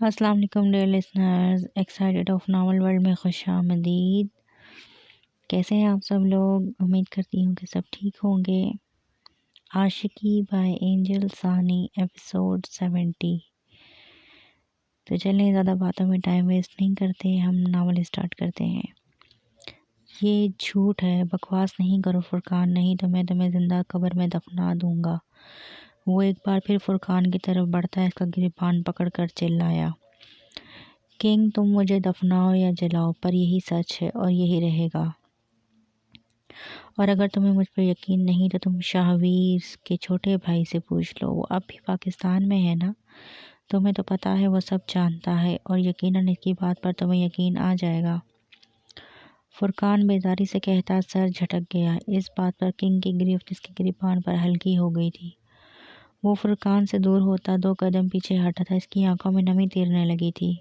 السلام علیکم dear listeners, excited of novel world میں خوش آمدید۔ کیسے ہیں آپ سب لوگ؟ امید کرتی ہوں کہ سب ٹھیک ہوں گے۔ عاشقی بائی اینجل ثانی ایپیسوڈ 70۔ تو چلیں زیادہ باتوں میں ٹائم ویسٹ نہیں کرتے، ہم ناول اسٹارٹ کرتے ہیں۔ یہ جھوٹ ہے، بکواس نہیں کرو فرقان، نہیں تو میں تمہیں زندہ قبر میں دفنا دوں گا۔ وہ ایک بار پھر فرقان کی طرف بڑھتا ہے، اس کا گریبان پکڑ کر چلایا، کنگ تم مجھے دفناؤ یا جلاؤ، پر یہی سچ ہے اور یہی رہے گا۔ اور اگر تمہیں مجھ پر یقین نہیں تو تم شاہویر کے چھوٹے بھائی سے پوچھ لو، وہ اب بھی پاکستان میں ہے نا؟ تمہیں تو پتہ ہے وہ سب جانتا ہے، اور یقیناً اس کی بات پر تمہیں یقین آ جائے گا۔ فرقان بیزاری سے کہتا سر جھٹک گیا۔ اس بات پر کنگ کی گرفت اس کے گریبان پر ہلکی ہو گئی تھی۔ وہ فرقان سے دور ہوتا 2 قدم پیچھے ہٹا تھا، اس کی آنکھوں میں نمی تیرنے لگی تھی۔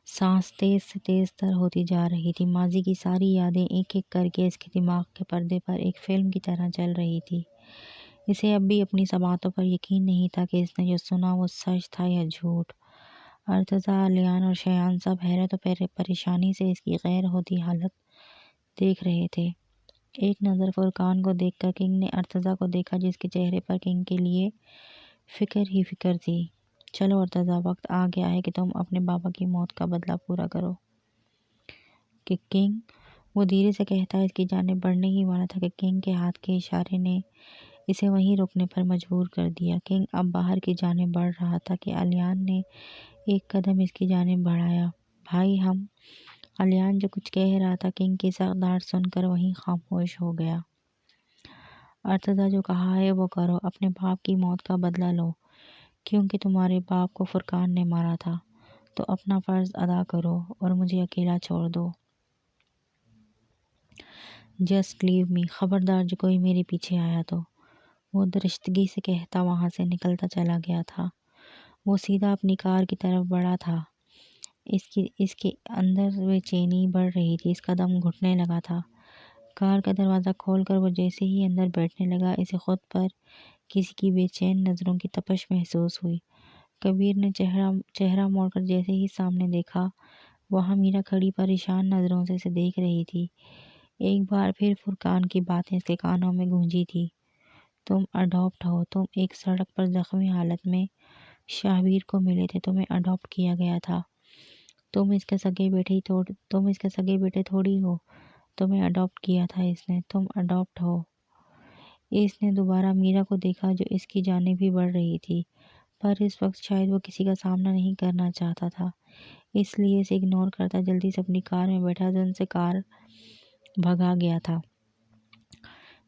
سانس تیز سے تیز تر ہوتی جا رہی تھی، ماضی کی ساری یادیں ایک ایک کر کے اس کے دماغ کے پردے پر ایک فلم کی طرح چل رہی تھی۔ اسے اب بھی اپنی سماعتوں پر یقین نہیں تھا کہ اس نے جو سنا وہ سچ تھا یا جھوٹ۔ ارتضیٰ، علیان اور شایان سب حیرت و پریشانی سے اس کی غیر ہوتی حالت دیکھ رہے تھے۔ ایک نظر فرقان کو دیکھ کر کنگ نے ارتضیٰ کو دیکھا، جس کے چہرے پر کنگ کے لیے فکر ہی فکر تھی۔ چلو ارتضیٰ، وقت آ گیا ہے کہ تم اپنے بابا کی موت کا بدلہ پورا کرو۔ کہ کنگ، وہ دھیرے سے کہتا اس کی جانب بڑھنے ہی والا تھا کہ کنگ کے ہاتھ کے اشارے نے اسے وہیں رکنے پر مجبور کر دیا۔ کنگ اب باہر کی جانب بڑھ رہا تھا کہ علیان نے ایک قدم اس کی جانب بڑھایا۔ بھائی ہم، علیان جو کچھ کہہ رہا تھا، کنگ کی سخت ڈانٹ سن کر وہیں خاموش ہو گیا۔ ارتضیٰ، جو کہا ہے وہ کرو، اپنے باپ کی موت کا بدلہ لو، کیونکہ تمہارے باپ کو فرقان نے مارا تھا، تو اپنا فرض ادا کرو اور مجھے اکیلا چھوڑ دو۔ جسٹ لیو می، خبردار جو کوئی میرے پیچھے آیا تو۔ وہ درشتگی سے کہتا وہاں سے نکلتا چلا گیا تھا۔ وہ سیدھا اپنی کار کی طرف بڑھا تھا۔ اس کے اندر بے چینی بڑھ رہی تھی، اس کا دم گھٹنے لگا تھا۔ کار کا دروازہ کھول کر وہ جیسے ہی اندر بیٹھنے لگا، اسے خود پر کسی کی بے چین نظروں کی تپش محسوس ہوئی۔ کبیر نے چہرہ موڑ کر جیسے ہی سامنے دیکھا، وہاں میرا کھڑی پریشان نظروں سے اسے دیکھ رہی تھی۔ ایک بار پھر فرقان کی باتیں اس کے کانوں میں گونجی تھی۔ تم اڈاپٹ ہو، تم ایک سڑک پر زخمی حالت میں شاہویر کو ملے تھے، تمہیں اڈاپٹ کیا گیا تھا۔ تم اس کے سگے بیٹے تھوڑی ہو، تمہیں اڈاپٹ کیا تھا اس نے، تم اڈاپٹ ہو۔ اس نے دوبارہ میرا کو دیکھا جو اس کی جانب ہی بڑھ رہی تھی، پر اس وقت شاید وہ کسی کا سامنا نہیں کرنا چاہتا تھا، اس لیے اسے اگنور کرتا جلدی سے اپنی کار میں بیٹھا جو ان سے کار بھگا گیا تھا۔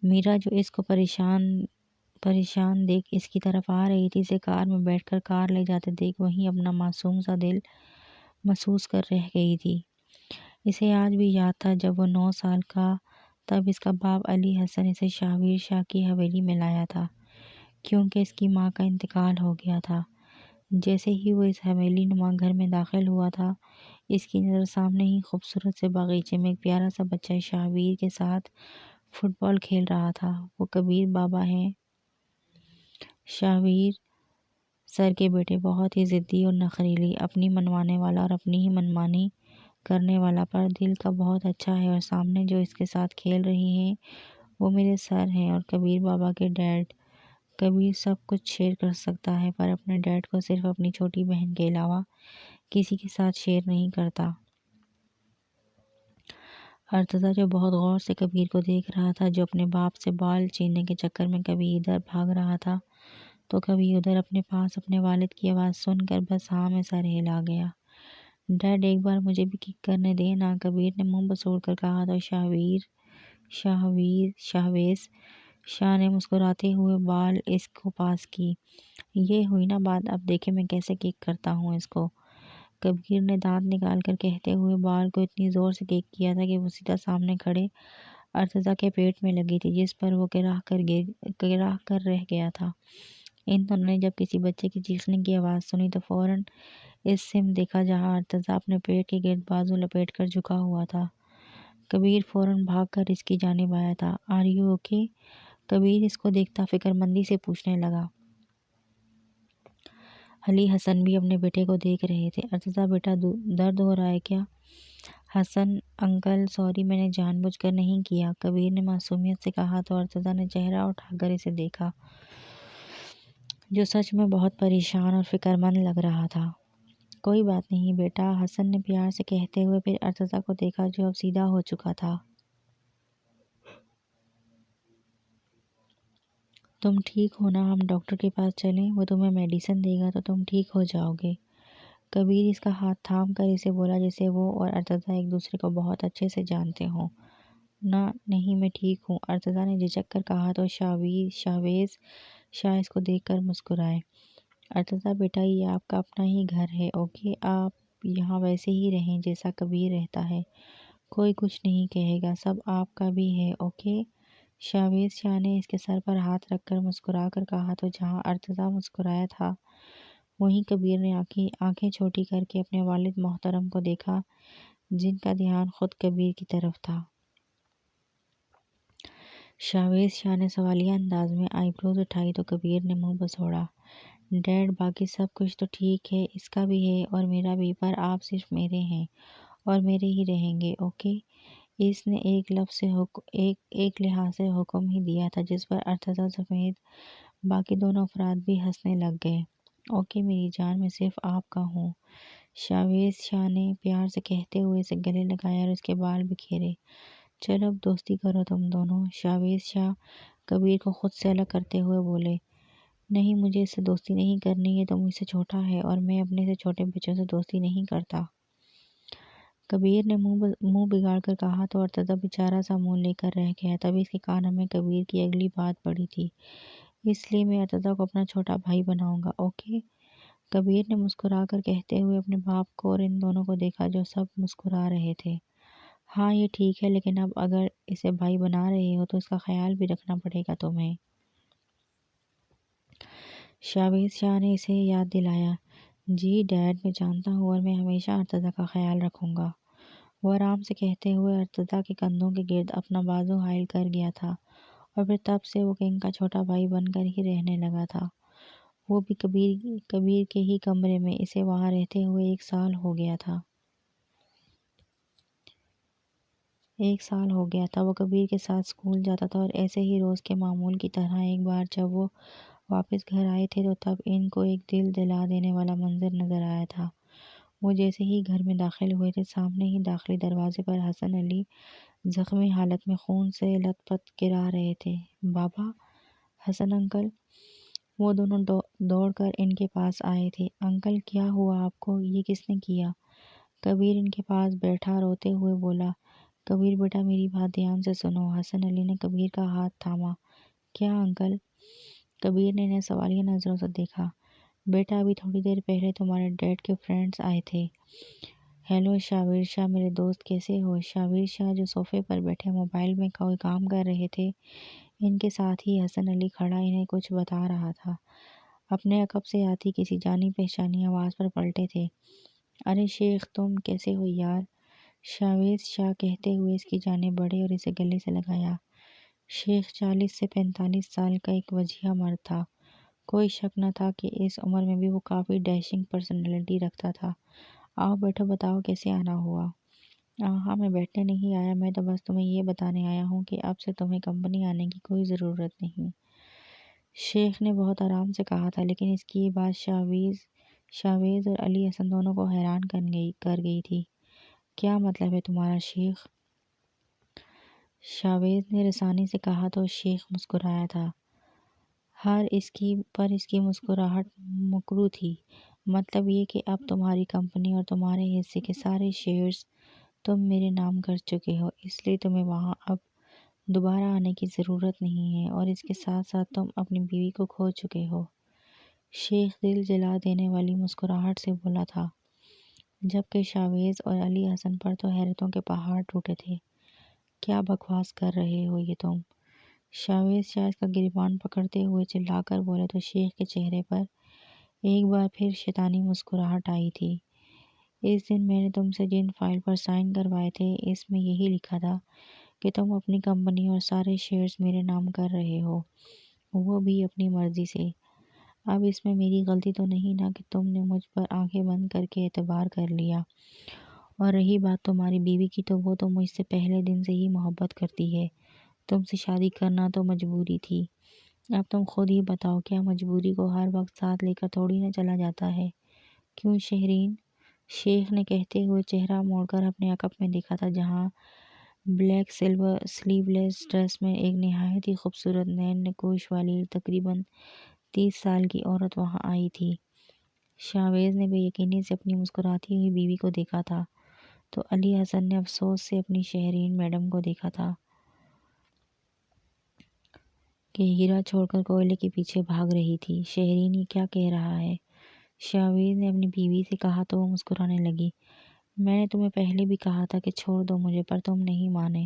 میرا جو اس کو پریشان دیکھ اس کی طرف آ رہی تھی، اسے کار میں بیٹھ کر کار لے جاتے دیکھ وہیں اپنا معصوم سا دل محسوس کر رہ گئی تھی۔ اسے آج بھی یاد تھا جب وہ 9 سال کا، تب اس کا باپ علی حسن اسے شاہویر شاہ کی حویلی میں لایا تھا، کیونکہ اس کی ماں کا انتقال ہو گیا تھا۔ جیسے ہی وہ اس حویلی نما گھر میں داخل ہوا تھا، اس کی نظر سامنے ہی خوبصورت سے باغیچے میں ایک پیارا سا بچہ شاہویر کے ساتھ فٹ بال کھیل رہا تھا۔ وہ کبیر بابا ہیں، شاہویر سر کے بیٹے، بہت ہی ضدی اور نخریلی، اپنی منوانے والا اور اپنی ہی منمانی کرنے والا، پر دل کا بہت اچھا ہے۔ اور سامنے جو اس کے ساتھ کھیل رہی ہیں وہ میرے سر ہیں اور کبیر بابا کے ڈیڈ۔ کبیر سب کچھ شیئر کر سکتا ہے، پر اپنے ڈیڈ کو صرف اپنی چھوٹی بہن کے علاوہ کسی کے ساتھ شیئر نہیں کرتا۔ ارتضیٰ، جو بہت غور سے کبیر کو دیکھ رہا تھا، جو اپنے باپ سے بال چیننے کے چکر میں کبھی ادھر بھاگ رہا تھا تو کبھی ادھر، اپنے پاس اپنے والد کی آواز سن کر بس ہاں میں سر ہلا گیا۔ ڈیڈ، ایک بار مجھے بھی کک کرنے دے نا، کبیر نے منہ بسوڑ کر کہا تو شاہویز شاہ نے مسکراتے ہوئے بال اس کو پاس کی۔ یہ ہوئی نا بات، اب دیکھیں میں کیسے کک کرتا ہوں اس کو۔ کبیر نے دانت نکال کر کہتے ہوئے بال کو اتنی زور سے کک کیا تھا کہ وہ سیدھا سامنے کھڑے ارتضیٰ کے پیٹ میں لگی تھی، جس پر وہ گراہ کر رہ گیا تھا۔ ان دونوں نے جب کسی بچے کی چیخنے کی آواز سنی تو فوراً اس سمت دیکھا جہاں ارتضیٰ اپنے پیٹ کے گرد بازو لپیٹ کر جھکا ہوا تھا۔ کبیر فوراً بھاگ کر اس کی جانب آیا تھا۔ Are you okay? کبیر اس کو دیکھتا فکر مندی سے پوچھنے لگا۔ علی حسن بھی اپنے بیٹے کو دیکھ رہے تھے۔ ارتضیٰ بیٹا درد ہو رہا ہے کیا؟ حسن انکل سوری میں نے جان بوجھ کر نہیں کیا، کبیر نے معصومیت سے کہا تو ارتضیٰ نے چہرہ اٹھا کر اسے دیکھا جو سچ میں بہت پریشان اور فکر مند لگ رہا تھا۔ کوئی بات نہیں بیٹا، حسن نے پیار سے کہتے ہوئے پھر ارتضیٰ کو دیکھا جو اب سیدھا ہو چکا تھا۔ تم ٹھیک ہو نا؟ ہم ڈاکٹر کے پاس چلیں؟ وہ تمہیں میڈیسن دے گا تو تم ٹھیک ہو جاؤ گے۔ کبیر اس کا ہاتھ تھام کر اسے بولا جیسے وہ اور ارتضیٰ ایک دوسرے کو بہت اچھے سے جانتے ہوں۔ نہ نہیں میں ٹھیک ہوں، ارتضیٰ نے جھجک کر کہا تو شاویز شاہ اس کو دیکھ کر مسکرائے۔ ارتضیٰ بیٹا یہ آپ کا اپنا ہی گھر ہے، اوکے؟ آپ یہاں ویسے ہی رہیں جیسا کبیر رہتا ہے، کوئی کچھ نہیں کہے گا، سب آپ کا بھی ہے، اوکے؟ شاویز شاہ نے اس کے سر پر ہاتھ رکھ کر مسکرا کر کہا تو جہاں ارتضیٰ مسکرایا تھا وہیں کبیر نے آنکھیں چھوٹی کر کے اپنے والد محترم کو دیکھا جن کا دھیان خود کبیر کی طرف تھا۔ شاویز شاہ نے سوالیہ انداز میں آئی بروز اٹھائی تو کبیر نے منہ بسوڑا۔ ڈیڈ باقی سب کچھ تو ٹھیک ہے، اس کا بھی ہے اور میرا بھی، پر آپ صرف میرے ہیں اور میرے ہی رہیں گے، اوکے؟ اس نے ایک لحاظ سے حکم ہی دیا تھا جس پر ارتضیٰ سمیت باقی دونوں افراد بھی ہنسنے لگ گئے۔ اوکے میری جان، میں صرف آپ کا ہوں، شاویز شاہ نے پیار سے کہتے ہوئے اسے گلے لگایا اور اس کے بال بکھیرے۔ چلو اب دوستی کرو تم دونوں، شاویز شاہ کبیر کو خود سے الگ کرتے ہوئے بولے۔ نہیں مجھے اس سے دوستی نہیں کرنی، یہ تو مجھ سے چھوٹا ہے اور میں اپنے سے چھوٹے بچوں سے دوستی نہیں کرتا، کبیر نے منہ بگاڑ کر کہا تو ارتضیٰ بیچارہ سا منہ لے کر رہ گیا۔ تبھی اس کے کانوں میں کبیر کی اگلی بات پڑی تھی، اس لیے میں ارتضیٰ کو اپنا چھوٹا بھائی بناؤں گا، اوکے؟ کبیر نے مسکرا کر کہتے ہوئے اپنے باپ کو اور ان دونوں کو دیکھا جو سب مسکرا رہے تھے۔ ہاں یہ ٹھیک ہے، لیکن اب اگر اسے بھائی بنا رہے ہو تو اس کا خیال بھی رکھنا پڑے گا تمہیں۔ شاویز شاہ نے اسے یاد دلایا۔ جی ڈیڈ میں جانتا ہوں اور میں ہمیشہ ارتضیٰ کا خیال رکھوں گا، وہ آرام سے کہتے ہوئے ارتضیٰ کے کندھوں کے گرد اپنا بازو حائل کر گیا تھا اور پھر تب سے وہ کنگ کا چھوٹا بھائی بن کر ہی رہنے لگا تھا، وہ بھی کبیر کے ہی کمرے میں۔ اسے وہاں رہتے ہوئے 1 سال ہو گیا تھا۔ وہ کبیر کے ساتھ اسکول جاتا تھا اور ایسے ہی روز کے معمول کی طرح ایک بار جب وہ واپس گھر آئے تھے تو تب ان کو ایک دل دلا دینے والا منظر نظر آیا تھا۔ وہ جیسے ہی گھر میں داخل ہوئے تھے سامنے ہی داخلی دروازے پر حسن علی زخمی حالت میں خون سے لت پت گرا رہے تھے۔ بابا، حسن انکل! وہ دونوں دوڑ کر ان کے پاس آئے تھے۔ انکل کیا ہوا آپ کو؟ یہ کس نے کیا؟ کبیر ان کے پاس بیٹھا روتے ہوئے بولا۔ کبیر بیٹا میری بات دھیان سے سنو، حسن علی نے کبیر کا ہاتھ تھاما۔ کیا انکل؟ کبیر نے انہیں سوالیہ نظروں سے دیکھا۔ بیٹا ابھی تھوڑی دیر پہلے تمہارے ڈیڈ کے فرینڈز آئے تھے۔ ہیلو شاویر شاہ میرے دوست، کیسے ہو؟ شاویر شاہ جو صوفے پر بیٹھے موبائل میں کوئی کام کر رہے تھے، ان کے ساتھ ہی حسن علی کھڑا انہیں کچھ بتا رہا تھا، اپنے عقب سے آتی کسی جانی پہچانی آواز پر پلٹے تھے۔ ارے شیخ تم کیسے ہو یار؟ شاویز شاہ کہتے ہوئے اس کی جانب بڑھے اور اسے گلے سے لگایا۔ شیخ 40 سے 45 سال کا ایک وجیہہ مرد تھا، کوئی شک نہ تھا کہ اس عمر میں بھی وہ کافی ڈیشنگ پرسنالٹی رکھتا تھا۔ آؤ بیٹھو، بتاؤ کیسے آنا ہوا؟ ہاں میں بیٹھنے نہیں آیا، میں تو بس تمہیں یہ بتانے آیا ہوں کہ اب سے تمہیں کمپنی آنے کی کوئی ضرورت نہیں، شیخ نے بہت آرام سے کہا تھا، لیکن اس کی یہ بات شاویز اور علی حسن دونوں کو حیران کر گئی تھی۔ کیا مطلب ہے تمہارا شیخ؟ شاویز نے رسانی سے کہا تو شیخ مسکرایا تھا، اس کی مسکراہٹ مکروہ تھی۔ مطلب یہ کہ اب تمہاری کمپنی اور تمہارے حصے کے سارے شیئرز تم میرے نام کر چکے ہو، اس لیے تمہیں وہاں اب دوبارہ آنے کی ضرورت نہیں ہے، اور اس کے ساتھ ساتھ تم اپنی بیوی کو کھو چکے ہو، شیخ دل جلا دینے والی مسکراہٹ سے بولا تھا، جبکہ شاویز اور علی حسن پر تو حیرتوں کے پہاڑ ٹوٹے تھے۔ کیا بکواس کر رہے ہو یہ تم؟ شاویز شاہ اس کا گریبان پکڑتے ہوئے چلا کر بولے تو شیخ کے چہرے پر ایک بار پھر شیطانی مسکراہٹ آئی تھی۔ اس دن میں نے تم سے جن فائل پر سائن کروائے تھے اس میں یہی لکھا تھا کہ تم اپنی کمپنی اور سارے شیئرز میرے نام کر رہے ہو، وہ بھی اپنی مرضی سے۔ اب اس میں میری غلطی تو نہیں نا کہ تم نے مجھ پر آنکھیں بند کر کے اعتبار کر لیا؟ اور رہی بات تمہاری بیوی کی، تو وہ تو مجھ سے پہلے دن سے ہی محبت کرتی ہے۔ تم سے شادی کرنا تو مجبوری تھی۔ اب تم خود ہی بتاؤ، کیا مجبوری کو ہر وقت ساتھ لے کر تھوڑی نہ چلا جاتا ہے؟ کیوں شہرین؟ شیخ نے کہتے ہوئے چہرہ موڑ کر اپنے عقب میں دیکھا تھا، جہاں بلیک سلیو لیس ڈریس میں ایک نہایت ہی خوبصورت نین نقوش والی تقریباً 30 سال کی عورت وہاں آئی تھی۔ شاویز نے بے یقینی سے اپنی مسکراتی ہوئی بیوی کو دیکھا تھا، تو علی حسن نے افسوس سے اپنی شہرین میڈم کو دیکھا تھا کہ ہیرا چھوڑ کر کوئلے کے پیچھے بھاگ رہی تھی۔ شہرین یہ کیا کہہ رہا ہے؟ شاویز نے اپنی بیوی سے کہا تو وہ مسکرانے لگی۔ میں نے تمہیں پہلے بھی کہا تھا کہ چھوڑ دو مجھے، پر تم نہیں مانے،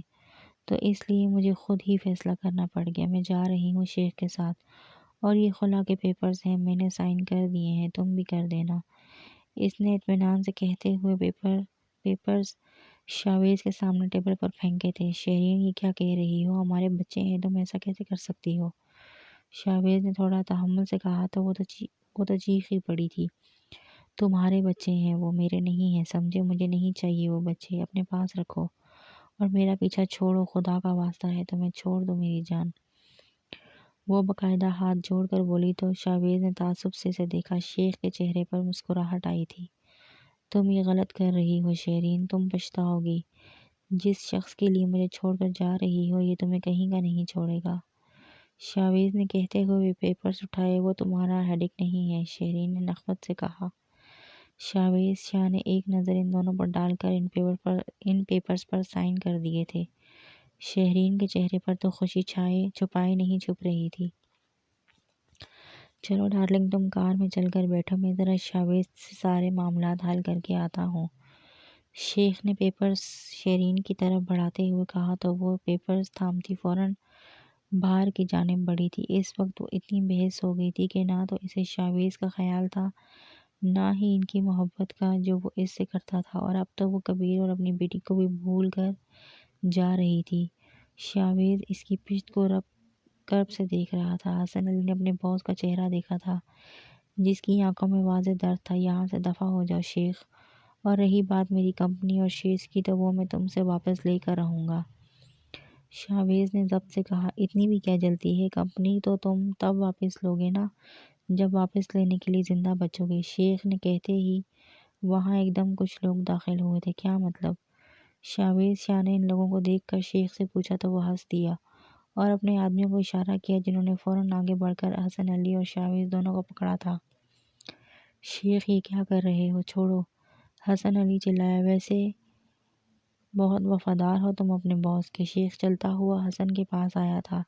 تو اس لیے مجھے خود ہی فیصلہ کرنا پڑ گیا۔ میں جا رہی ہوں شیخ کے ساتھ، اور یہ خلا کے پیپرز ہیں، میں نے سائن کر دیے ہیں، تم بھی کر دینا۔ اس نے اطمینان سے کہتے ہوئے پیپرز شاویز کے سامنے ٹیبل پر پھینکے تھے۔ شہرین یہ کیا کہہ رہی ہو؟ ہمارے بچے ہیں، تم ایسا کیسے کر سکتی ہو؟ شاویز نے تھوڑا تحمل سے کہا تو وہ تو چیخ ہی پڑی تھی۔ تمہارے بچے ہیں، وہ میرے نہیں ہیں، سمجھے؟ مجھے نہیں چاہیے وہ بچے، اپنے پاس رکھو اور میرا پیچھا چھوڑو، خدا کا واسطہ ہے تمہیں، چھوڑ دو میری جان۔ وہ باقاعدہ ہاتھ جوڑ کر بولی تو شاویز نے تعصب سے اسے دیکھا۔ شیخ کے چہرے پر مسکراہٹ آئی تھی۔ تم یہ غلط کر رہی ہو شیرین، تم پچھتاؤ گی۔ جس شخص کے لیے مجھے چھوڑ کر جا رہی ہو، یہ تمہیں کہیں کا نہیں چھوڑے گا۔ شاویز نے کہتے ہوئے پیپرز اٹھائے۔ وہ تمہارا ہیڈک نہیں ہے، شیرین نے نخوت سے کہا۔ شاویز شاہ نے ایک نظر ان دونوں پر ڈال کر ان پیپرز پر سائن کر دیے تھے۔ شہرین کے چہرے پر تو خوشی چھپائے نہیں چھپ رہی تھی۔ چلو ڈارلنگ، تم کار میں چل کر بیٹھو، میں ذرا شاویز سے سارے معاملات حل کر کے آتا ہوں۔ شیخ نے پیپرز شیرین کی طرف بڑھاتے ہوئے کہا تو وہ پیپرز تھامتی فوراً باہر کی جانب بڑھی تھی۔ اس وقت وہ اتنی بحث ہو گئی تھی کہ نہ تو اسے شاویز کا خیال تھا، نہ ہی ان کی محبت کا جو وہ اس سے کرتا تھا، اور اب تو وہ کبیر اور اپنی بیٹی کو بھی بھول کر جا رہی تھی۔ شاویز اس کی پشت کو کرب سے دیکھ رہا تھا۔ حسن علی نے اپنے باس کا چہرہ دیکھا تھا، جس کی آنکھوں میں واضح درد تھا۔ یہاں سے دفع ہو جاؤ شیخ، اور رہی بات میری کمپنی اور شیئرز کی، تو وہ میں تم سے واپس لے کر رہوں گا۔ شاویز نے ضبط سے کہا، اتنی بھی کیا جلتی ہے؟ کمپنی تو تم تب واپس لوگے نا جب واپس لینے کے لیے زندہ بچو گے۔ شیخ نے کہتے ہی وہاں ایک دم کچھ لوگ داخل ہوئے تھے۔ کیا مطلب؟ شاویز شاہ نے ان لوگوں کو دیکھ کر شیخ سے پوچھا تو وہ ہنس دیا اور اپنے آدمیوں کو اشارہ کیا، جنہوں نے فوراً آگے بڑھ کر حسن علی اور شاویز دونوں کو پکڑا تھا۔ شیخ یہ کیا کر رہے ہو؟ چھوڑو! حسن علی چلایا، ویسے بہت وفادار ہو تم اپنے باس کے۔ شیخ چلتا ہوا حسن کے پاس آیا تھا۔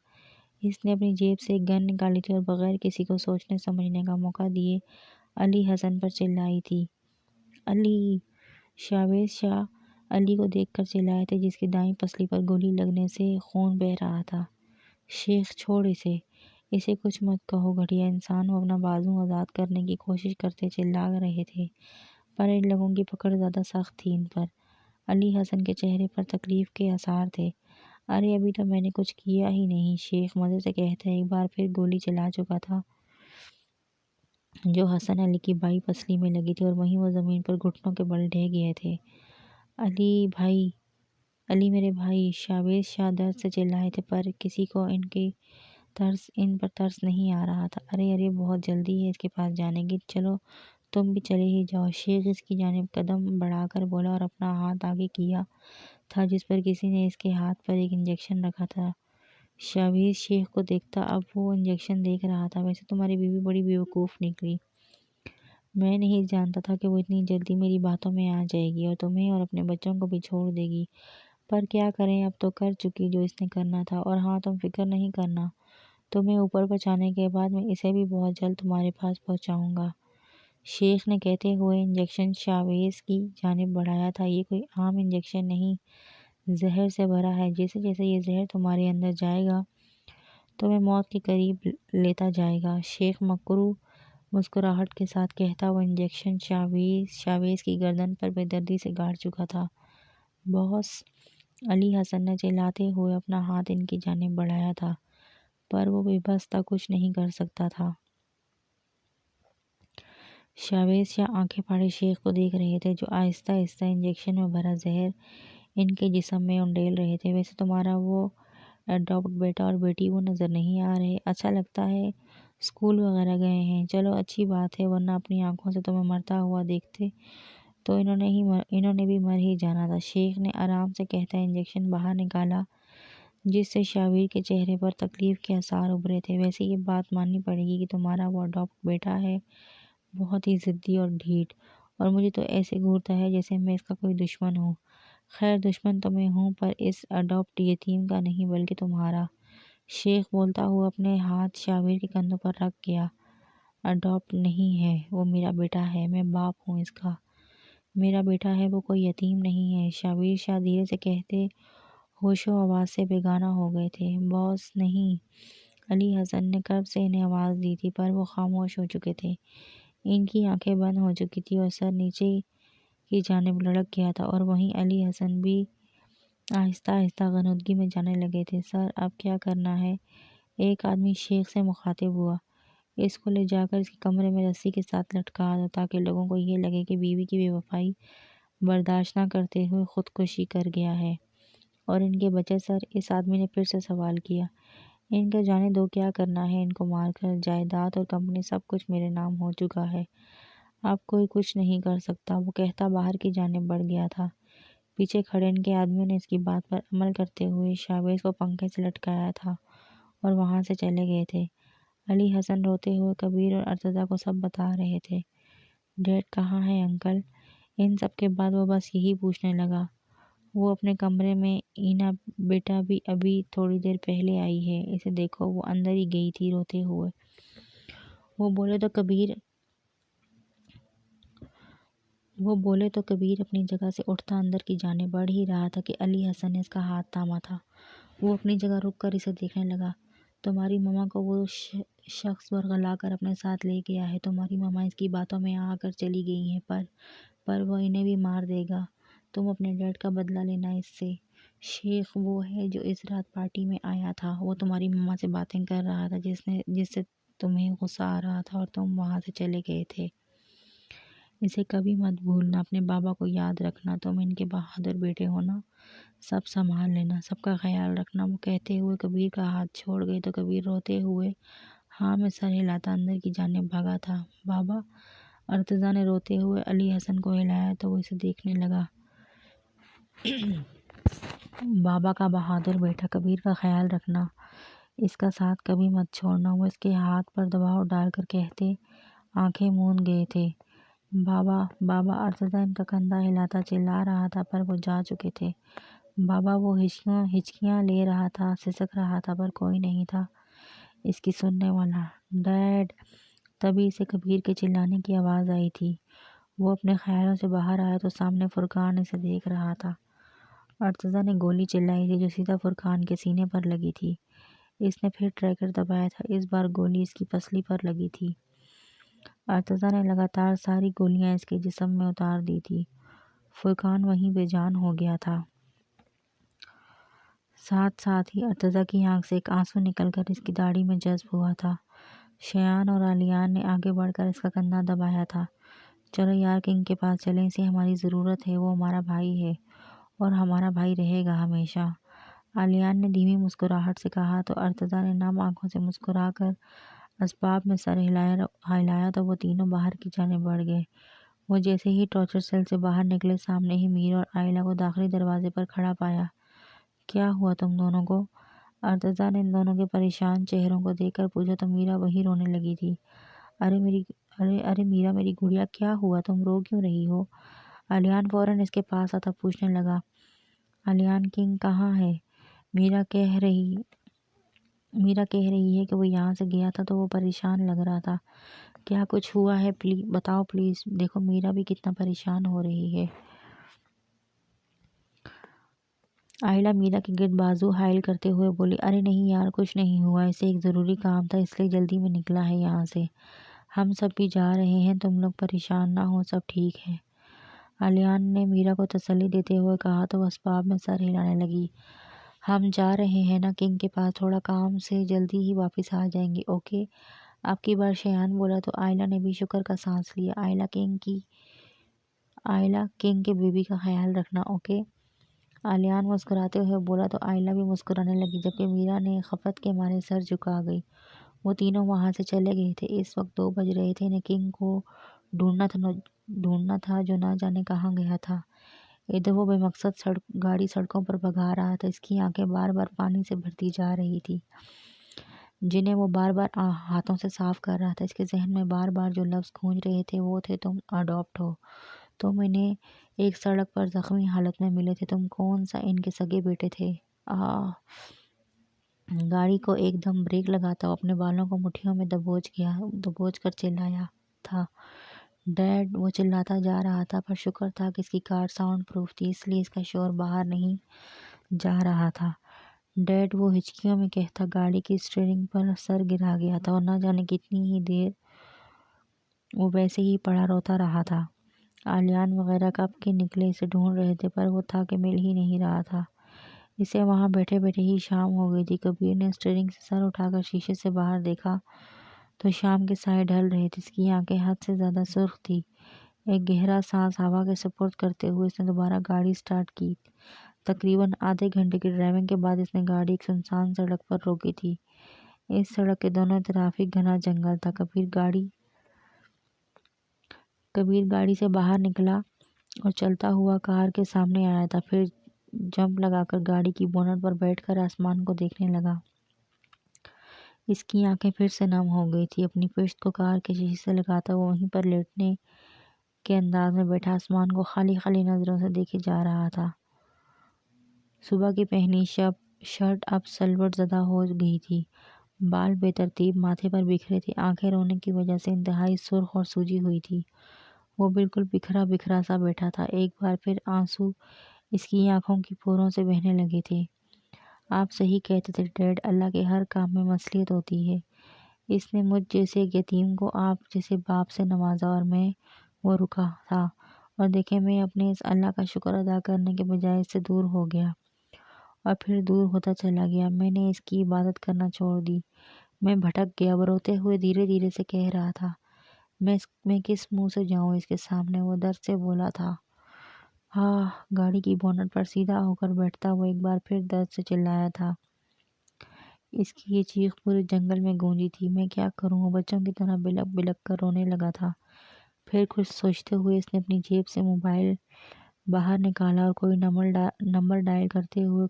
اس نے اپنی جیب سے ایک گن نکالی تھی اور بغیر کسی کو سوچنے سمجھنے کا موقع دیے علی حسن پر چلائی تھی۔ علی! شاویز شاہ علی کو دیکھ کر چلائے تھے، جس کی دائیں پسلی پر گولی لگنے سے خون بہہ رہا تھا۔ شیخ چھوڑ اسے کچھ مت کہو، گھٹیا انسان۔ وہ اپنا بازو آزاد کرنے کی کوشش کرتے چلا رہے تھے، پر ان لوگوں کی پکڑ زیادہ سخت تھی ان پر۔ علی حسن کے چہرے پر تکلیف کے آثار تھے۔ ارے ابھی تو میں نے کچھ کیا ہی نہیں، شیخ مزے سے کہتا۔ ایک بار پھر گولی چلا چکا تھا، جو حسن علی کی بائیں پسلی میں لگی تھی، اور وہیں وہ زمین پر گھٹنوں کے بل ڈھہ گئے تھے۔ علی بھائی! علی میرے بھائی! شاویز شاہ درد سے چلائے تھے، پر کسی کو ان پر ترس نہیں آ رہا تھا۔ ارے بہت جلدی ہے اس کے پاس جانے کی، چلو تم بھی چلے ہی جاؤ۔ شیخ اس کی جانب قدم بڑھا کر بولا اور اپنا ہاتھ آگے کیا تھا، جس پر کسی نے اس کے ہاتھ پر ایک انجیکشن رکھا تھا۔ شاویز شیخ کو دیکھتا، اب وہ انجیکشن دیکھ رہا تھا۔ ویسے تمہاری بیوی بڑی بیوقوف نکلی، میں نہیں جانتا تھا کہ وہ اتنی جلدی میری باتوں میں آ جائے گی اور تمہیں اور اپنے بچوں کو بھی چھوڑ دے گی، پر کیا کریں، اب تو کر چکی جو اس نے کرنا تھا۔ اور ہاں، تم فکر نہیں کرنا، تمہیں اوپر پہنچانے کے بعد میں اسے بھی بہت جلد تمہارے پاس پہنچاؤں گا۔ شیخ نے کہتے ہوئے انجیکشن شاویز کی جانب بڑھایا تھا۔ یہ کوئی عام انجیکشن نہیں، زہر سے بھرا ہے۔ جیسے جیسے یہ زہر تمہارے اندر جائے گا، تمہیں موت کے قریب لیتا جائے گا۔ شیخ مکروہ مسکراہٹ کے ساتھ کہتا، وہ انجیکشن شاویز کی گردن پر بے دردی سے گاڑ چکا تھا۔ باس! علی حسن نے چلاتے ہوئے اپنا ہاتھ ان کی جانب بڑھایا تھا، پر وہ بے بس تھا، کچھ نہیں کر سکتا تھا۔ شاویز شاہ آنکھیں پھاڑے شیخ کو دیکھ رہے تھے جو آہستہ آہستہ انجیکشن میں بھرا زہر ان کے جسم میں انڈیل رہے تھے۔ ویسے تمہارا وہ اڈاپٹ بیٹا اور بیٹی وہ نظر نہیں آ رہے، اچھا لگتا ہے اسکول وغیرہ گئے ہیں، چلو اچھی بات ہے، ورنہ اپنی آنکھوں سے تمہیں مرتا ہوا دیکھتے تو انہوں نے بھی مر ہی جانا تھا۔ شیخ نے آرام سے کہتا انجیکشن باہر نکالا جس سے شاویر کے چہرے پر تکلیف کے آثار ابھرے تھے۔ ویسے یہ بات ماننی پڑے گی کہ تمہارا وہ اڈاپٹ بیٹا ہے بہت ہی ضدی اور ڈھیٹ، اور مجھے تو ایسے گھورتا ہے جیسے میں اس کا کوئی دشمن ہوں۔ خیر دشمن تو میں ہوں پر اس اڈاپٹ یتیم کا نہیں بلکہ تمہارا۔ شیخ بولتا ہوا اپنے ہاتھ شاویر کے کندھوں پر رکھ گیا۔ اڈاپٹ نہیں ہے، وہ میرا بیٹا ہے، میں باپ ہوں اس کا، میرا بیٹا ہے، وہ کوئی یتیم نہیں ہے۔ شاویر شاہ دھیرے سے کہتے ہوش و آواز سے بیگانہ ہو گئے تھے۔ باس نہیں، علی حسن نے کرب سے انہیں آواز دی تھی پر وہ خاموش ہو چکے تھے۔ ان کی آنکھیں بند ہو چکی تھی اور سر نیچے کی جانب لڑک گیا تھا، اور وہیں علی حسن بھی آہستہ آہستہ غنودگی میں جانے لگے تھے۔ سر اب کیا کرنا ہے؟ ایک آدمی شیخ سے مخاطب ہوا۔ اس کو لے جا کر اس کے کمرے میں رسی کے ساتھ لٹکا دو تاکہ لوگوں کو یہ لگے کہ بیوی کی بے وفائی برداشت نہ کرتے ہوئے خودکشی کر گیا ہے۔ اور ان کے بچے سر؟ اس آدمی نے پھر سے سوال کیا۔ ان کو جانے دو، کیا کرنا ہے ان کو مار کر؟ جائیداد اور کمپنی سب کچھ میرے نام ہو چکا ہے، اب کوئی کچھ نہیں کر سکتا۔ وہ کہتا باہر کی جانب بڑھ گیا تھا۔ پیچھے کھڑے ان کے آدمیوں نے اس کی بات پر عمل کرتے ہوئے شاویز کو پنکھے سے لٹکایا تھا اور وہاں سے چلے گئے تھے۔ علی حسن روتے ہوئے کبیر اور ارتضیٰ کو سب بتا رہے تھے۔ ڈیڈ کہاں ہے انکل؟ ان سب کے بعد وہ بس یہی پوچھنے لگا۔ وہ اپنے کمرے میں، اینا بیٹا بھی ابھی تھوڑی دیر پہلے آئی ہے، اسے دیکھو، وہ اندر ہی گئی تھی روتے ہوئے۔ وہ بولے تو کبیر اپنی جگہ سے اٹھتا اندر کی جانب بڑھ ہی رہا تھا کہ علی حسن نے اس کا ہاتھ تھاما تھا۔ وہ اپنی جگہ رک کر اسے دیکھنے لگا۔ تمہاری ماما کو وہ شخص ورغلا کر اپنے ساتھ لے گیا ہے، تمہاری ماما اس کی باتوں میں آ کر چلی گئی ہیں، پر وہ انہیں بھی مار دے گا۔ تم اپنے ڈیڈ کا بدلہ لینا اس سے۔ شیخ وہ ہے جو اس رات پارٹی میں آیا تھا، وہ تمہاری ماما سے باتیں کر رہا تھا جس سے تمہیں غصہ آ رہا تھا اور تم وہاں سے چلے گئے تھے۔ اسے کبھی مت بھولنا، اپنے بابا کو یاد رکھنا، تم ان کے بہادر بیٹے ہونا، سب سنبھال لینا، سب کا خیال رکھنا۔ وہ کہتے ہوئے کبیر کا ہاتھ چھوڑ گئے تو کبیر روتے ہوئے ہاں میں سر ہلاتا اندر کی جانب بھاگا تھا۔ بابا؟ ارتضیٰ نے روتے ہوئے علی حسن کو ہلایا تو وہ اسے دیکھنے لگا۔ بابا کا بہادر بیٹا، کبیر کا خیال رکھنا، اس کا ساتھ کبھی مت چھوڑنا۔ وہ اس کے ہاتھ پر دباؤ ڈال کر کہتے آنکھیں موند گئے تھے۔ بابا بابا، ارتضیٰ ان کا کندھا ہلاتا چلا رہا تھا پر وہ جا چکے تھے۔ بابا، وہ ہچکیاں لے رہا تھا، سسک رہا تھا پر کوئی نہیں تھا اس کی سننے والا۔ ڈیڈ! تبھی اسے کبیر کے چلانے کی آواز آئی تھی۔ وہ اپنے خیالوں سے باہر آیا تو سامنے فرقان اسے دیکھ رہا تھا۔ ارتضیٰ نے گولی چلائی تھی جو سیدھا فرقان کے سینے پر لگی تھی۔ اس نے پھر ٹریگر دبایا تھا، اس بار گولی اس کی پسلی پر لگی تھی۔ ارتضیٰ نے لگاتار ساری گولیاں اس کے جسم میں اتار دی تھی۔ فرقان وہیں بے جان ہو گیا تھا۔ ساتھ ہی ارتضیٰ کی آنکھ سے ایک آنسو نکل کر اس کی داڑھی میں جذب ہوا تھا۔ شایان اور علیان نے آگے بڑھ کر اس کا کندھا دبایا تھا۔ چلو یار، کنگ کے پاس چلیں، اسے ہماری ضرورت ہے، وہ ہمارا بھائی ہے اور ہمارا بھائی رہے گا ہمیشہ۔ علیان نے دھیمی مسکراہٹ سے کہا تو ارتضیٰ نے نم آنکھوں سے مسکرا کر اسباب میں سر ہلایا تو وہ تینوں باہر کی جانب بڑھ گئے۔ وہ جیسے ہی ٹارچر سیل سے باہر نکلے سامنے ہی میر اور عائلہ کو داخلی دروازے پر کھڑا پایا۔ کیا ہوا تم دونوں کو؟ ارتضیٰ نے ان دونوں کے پریشان چہروں کو دیکھ کر پوچھا تو میرا وہی رونے لگی تھی۔ ارے میرا، میری گڑیا، کیا ہوا؟ تم رو کیوں رہی ہو؟ علیان فوراً اس کے پاس آتا پوچھنے لگا۔ علیان، کنگ کہاں ہے؟ میرا کہہ رہی ہے کہ وہ یہاں سے گیا تھا تو وہ پریشان لگ رہا تھا۔ کیا کچھ ہوا ہے؟ بتاؤ پلیز، دیکھو میرا بھی کتنا پریشان ہو رہی ہے۔ عائلہ میرا کے گرد بازو حائل کرتے ہوئے بولی، ارے نہیں یار، کچھ نہیں ہوا، اسے ایک ضروری کام تھا اس لیے جلدی میں نکلا ہے یہاں سے۔ ہم سب بھی جا رہے ہیں، تم لوگ پریشان نہ ہو، سب ٹھیک ہے۔ علیان نے میرا کو تسلی دیتے ہوئے کہا تو وہ اسباب میں سر ہلانے لگی۔ ہم جا رہے ہیں نا کنگ کے پاس، تھوڑا کام سے جلدی ہی واپس آ جائیں گے، اوکے؟ اب کی بار شایان بولا تو آئلہ نے بھی شکر کا سانس لیا۔ آئلہ کنگ کے بیبی کا خیال رکھنا، اوکے؟ آلیان مسکراتے ہوئے بولا تو آئلہ بھی مسکرانے لگی، جبکہ میرا نے خفت کے مارے سر جھکا گئی۔ وہ تینوں وہاں سے چلے گئے تھے۔ اس وقت 2 بج رہے تھے۔ انہیں کنگ کو ڈھونڈنا تھا جو نہ جانے کہاں گیا تھا۔ ادھر وہ بے مقصد گاڑی سڑکوں پر بھگا رہا تھا۔ اس کی آنکھیں بار بار پانی سے بھرتی جا رہی تھی، جنہیں وہ بار بار ہاتھوں سے صاف کر رہا تھا۔ اس کے ذہن میں بار بار جو لفظ گونج رہے تھے وہ تھے، تم اڈاپٹ ہو، تم انہیں ایک سڑک پر زخمی حالت میں ملے تھے، تم کون سا ان کے سگے بیٹے تھے۔ گاڑی کو ایک دم بریک لگاتا وہ اپنے بالوں کو مٹھیوں میں دبوچ کر چلایا تھا، ڈیڈ۔ وہ چلاتا جا رہا تھا، پر شکر تھا کہ اس کی کار ساؤنڈ پروف تھی، اس لیے اس کا شور باہر نہیں جا رہا تھا۔ ڈیڈ، وہ ہچکیوں میں کہتا۔ گاڑی کی اسٹیئرنگ پر سر گرا گیا تھا اور نہ جانے کتنی ہی دیر وہ ویسے ہی پڑا روتا رہا تھا۔ آلیان وغیرہ کب کے نکلے اسے ڈھونڈ رہے تھے، پر وہ تھا کہ مل ہی نہیں رہا تھا۔ اسے وہاں بیٹھے بیٹھے ہی شام ہو گئی تھی۔ کبیر نے اسٹیئرنگ سے سر اٹھا کر شیشے سے باہر دیکھا تو شام کے سائے ڈھل رہے تھے۔ اس کی آنکھیں حد سے زیادہ سرخ تھیں۔ ایک گہرا سانس ہوا کے سپرد کرتے ہوئے اس نے دوبارہ گاڑی سٹارٹ کی۔ تقریباً آدھے گھنٹے کی ڈرائیونگ کے بعد اس نے گاڑی ایک سنسان سڑک پر روکی تھی۔ اس سڑک کے دونوں طرف ایک گھنا جنگل تھا۔ کبیر گاڑی سے باہر نکلا اور چلتا ہوا کار کے سامنے آیا تھا، پھر جمپ لگا کر گاڑی کی بونٹ پر بیٹھ کر آسمان کو دیکھنے لگا۔ اس کی آنکھیں پھر سے نم ہو گئی تھیں۔ اپنی پشت کو کار کے شیشے سے لگاتا وہ وہیں پر لیٹنے کے انداز میں بیٹھا آسمان کو خالی خالی نظروں سے دیکھے جا رہا تھا۔ صبح کی پہنی شرٹ اب سلوٹ زدہ ہو گئی تھی، بال بے ترتیب ماتھے پر بکھرے تھے، آنکھیں رونے کی وجہ سے انتہائی سرخ اور سوجی ہوئی تھی۔ وہ بالکل بکھرا بکھرا سا بیٹھا تھا۔ ایک بار پھر آنسو اس کی آنکھوں کی پھوروں سے بہنے لگے تھے۔ آپ صحیح کہتے تھے ڈیڈ، اللہ کے ہر کام میں مصلحت ہوتی ہے۔ اس نے مجھ جیسے ایک یتیم کو آپ جیسے باپ سے نوازا اور میں وہ رکا تھا، اور دیکھیں میں اپنے اس اللہ کا شکر ادا کرنے کے بجائے اس سے دور ہو گیا، اور پھر دور ہوتا چلا گیا۔ میں نے اس کی عبادت کرنا چھوڑ دی، میں بھٹک گیا۔ وہ روتے ہوئے دھیرے دھیرے سے کہہ رہا تھا، میں کس منہ سے جاؤں اس کے سامنے، وہ درد سے بولا تھا۔ گاڑی کی بونٹ پر سیدھا ہو کر بیٹھتا وہ ایک بار پھر درد سے چلایا تھا۔ اس کی یہ چیخ پورے جنگل میں گونجی تھی۔ میں کیا کروں؟ وہ بچوں کی طرح بلک بلک کر رونے لگا تھا۔ پھر کچھ سوچتے ہوئے اس نے اپنی جیب سے موبائل باہر نکالا اور کوئی نمبر ڈائل کرتے ہوئے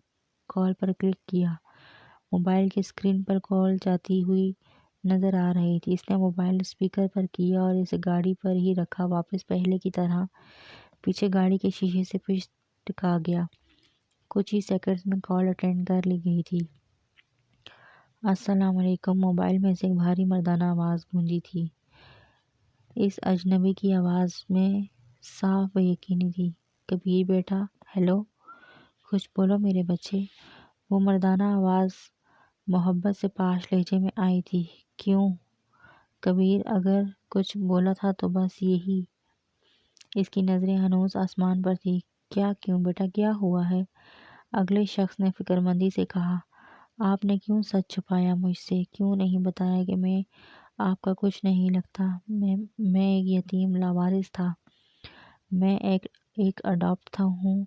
کال پر کلک کیا۔ موبائل کی اسکرین پر کال جاتی ہوئی نظر آ رہی تھی۔ اس نے موبائل اسپیکر پر کیا اور اسے گاڑی پر ہی رکھا، واپس پہلے کی طرح پیچھے گاڑی کے شیشے سے پشت ٹکا گیا۔ کچھ ہی سیکنڈز میں کال اٹینڈ کر لی گئی تھی۔ السلام علیکم۔ موبائل میں سے ایک بھاری مردانہ آواز گونجی تھی۔ اس اجنبی کی آواز میں صاف بے یقینی تھی۔ کبیر بیٹا، ہیلو، کچھ بولو میرے بچے۔ وہ مردانہ آواز محبت سے پاش لہجے میں آئی تھی۔ کیوں؟ کبیر اگر کچھ بولا تھا تو بس یہی۔ اس کی نظریں ہنوز آسمان پر تھیں۔ کیا کیوں بیٹا، کیا ہوا ہے؟ اگلے شخص نے فکرمندی سے کہا۔ آپ نے کیوں سچ چھپایا مجھ سے؟ کیوں نہیں بتایا کہ میں آپ کا کچھ نہیں لگتا؟ میں ایک یتیم لاوارث تھا، میں ایک اڈاپٹ ہوں۔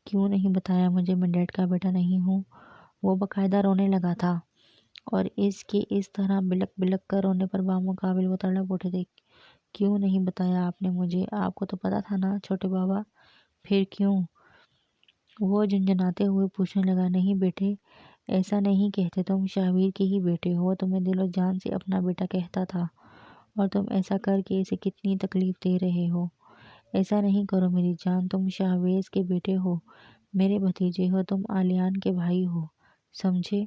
کیوں نہیں بتایا مجھے میں ڈیڈ کا بیٹا نہیں ہوں؟ وہ باقاعدہ رونے لگا تھا، اور اس کے اس طرح بلک بلک کر رونے پر بامقابل وہ تڑپ اٹھے تھے۔ کیوں نہیں بتایا آپ نے مجھے؟ آپ کو تو پتا تھا نا چھوٹے بابا، پھر کیوں؟ وہ جھنجھناتے ہوئے پوچھنے لگا۔ نہیں بیٹے، ایسا نہیں کہتے، تم شاہویر کے ہی بیٹے ہو، وہ تمہیں دل و جان سے اپنا بیٹا کہتا تھا، اور تم ایسا کر کے اسے کتنی تکلیف دے رہے ہو۔ ایسا نہیں کرو میری جان، تم شاہویز کے بیٹے ہو، میرے بھتیجے ہو، تم آلیان کے بھائی ہو، سمجھے؟